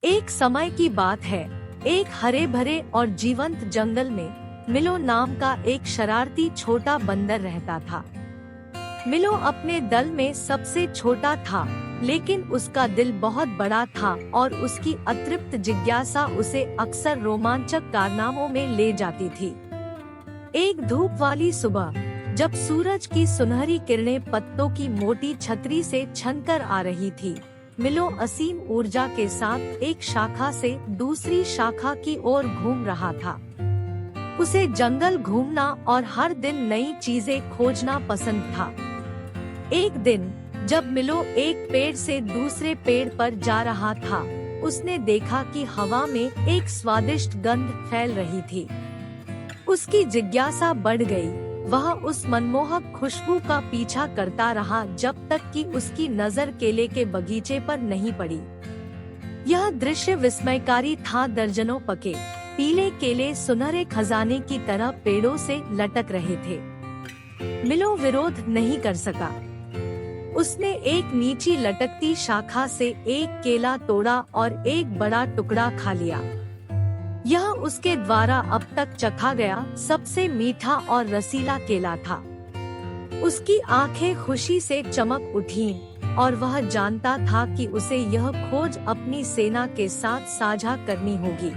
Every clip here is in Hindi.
एक समय की बात है, एक हरे भरे और जीवंत जंगल में मिलो नाम का एक शरारती छोटा बंदर रहता था। मिलो अपने दल में सबसे छोटा था, लेकिन उसका दिल बहुत बड़ा था और उसकी अतृप्त जिज्ञासा उसे अक्सर रोमांचक कारनामों में ले जाती थी। एक धूप वाली सुबह, जब सूरज की सुनहरी किरणें पत्तों की मोटी छतरी से छनकर आ रही थी, मिलो असीम ऊर्जा के साथ एक शाखा से दूसरी शाखा की ओर घूम रहा था। उसे जंगल घूमना और हर दिन नई चीजें खोजना पसंद था। एक दिन जब मिलो एक पेड़ से दूसरे पेड़ पर जा रहा था, उसने देखा कि हवा में एक स्वादिष्ट गंध फैल रही थी। उसकी जिज्ञासा बढ़ गई। वह उस मनमोहक खुशबू का पीछा करता रहा जब तक कि उसकी नजर केले के बगीचे पर नहीं पड़ी। यह दृश्य विस्मयकारी था। दर्जनों पके पीले केले सुनहरे खजाने की तरह पेड़ों से लटक रहे थे। मिलो विरोध नहीं कर सका। उसने एक नीची लटकती शाखा से एक केला तोड़ा और एक बड़ा टुकड़ा खा लिया। यह उसके द्वारा अब तक चखा गया सबसे मीठा और रसीला केला था। उसकी आंखें खुशी से चमक उठीं और वह जानता था कि उसे यह खोज अपनी सेना के साथ साझा करनी होगी।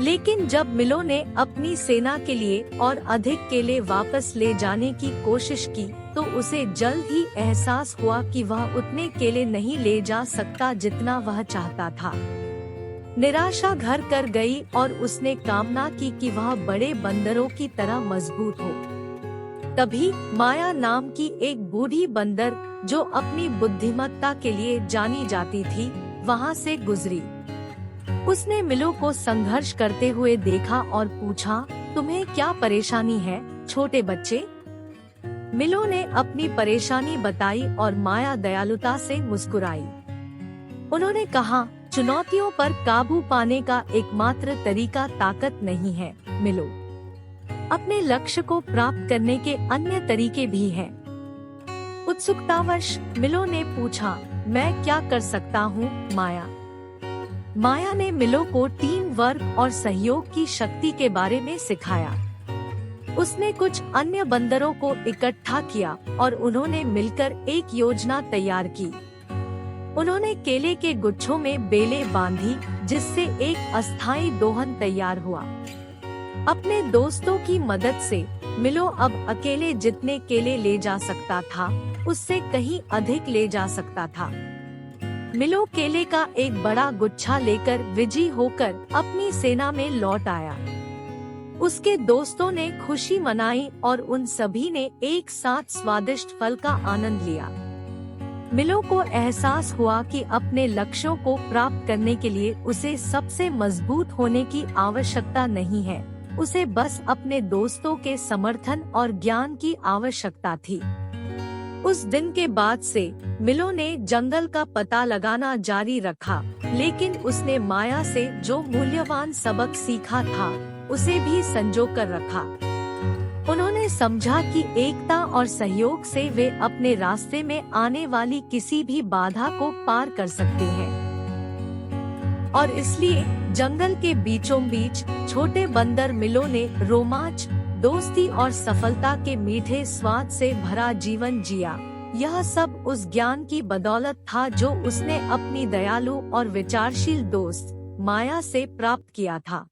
लेकिन जब मिलो ने अपनी सेना के लिए और अधिक केले वापस ले जाने की कोशिश की, तो उसे जल्द ही एहसास हुआ कि वह उतने केले नहीं ले जा सकता जितना वह चाहता था। निराशा घर कर गई और उसने कामना की कि वह बड़े बंदरों की तरह मजबूत हो। तभी माया नाम की एक बूढ़ी बंदर, जो अपनी बुद्धिमत्ता के लिए जानी जाती थी, वहां से गुजरी। उसने मिलो को संघर्ष करते हुए देखा और पूछा, तुम्हें क्या परेशानी है, छोटे बच्चे? मिलो ने अपनी परेशानी बताई और माया दयालुता से मुस्कुराई। उन्होंने कहा, चुनौतियों पर काबू पाने का एकमात्र तरीका ताकत नहीं है मिलो। अपने लक्ष्य को प्राप्त करने के अन्य तरीके भी हैं। उत्सुकतावश मिलो ने पूछा, मैं क्या कर सकता हूँ माया? माया ने मिलो को टीम वर्क और सहयोग की शक्ति के बारे में सिखाया। उसने कुछ अन्य बंदरों को इकट्ठा किया और उन्होंने मिलकर एक योजना तैयार की। उन्होंने केले के गुच्छों में बेलें बांधी, जिससे एक अस्थायी दोहन तैयार हुआ। अपने दोस्तों की मदद से मिलो अब अकेले जितने केले ले जा सकता था, उससे कहीं अधिक ले जा सकता था। मिलो केले का एक बड़ा गुच्छा लेकर विजयी होकर अपनी सेना में लौट आया। उसके दोस्तों ने खुशी मनाई और उन सभी ने एक साथ स्वादिष्ट फल का आनंद लिया। मिलो को एहसास हुआ कि अपने लक्ष्यों को प्राप्त करने के लिए उसे सबसे मजबूत होने की आवश्यकता नहीं है, उसे बस अपने दोस्तों के समर्थन और ज्ञान की आवश्यकता थी। उस दिन के बाद से मिलो ने जंगल का पता लगाना जारी रखा, लेकिन उसने माया से जो मूल्यवान सबक सीखा था, उसे भी संजो कर रखा। उन्होंने समझा कि एकता और सहयोग से वे अपने रास्ते में आने वाली किसी भी बाधा को पार कर सकते हैं। और इसलिए जंगल के बीचों बीच छोटे बंदर मिलो ने रोमांच, दोस्ती और सफलता के मीठे स्वाद से भरा जीवन जिया। यह सब उस ज्ञान की बदौलत था जो उसने अपनी दयालु और विचारशील दोस्त माया से प्राप्त किया था।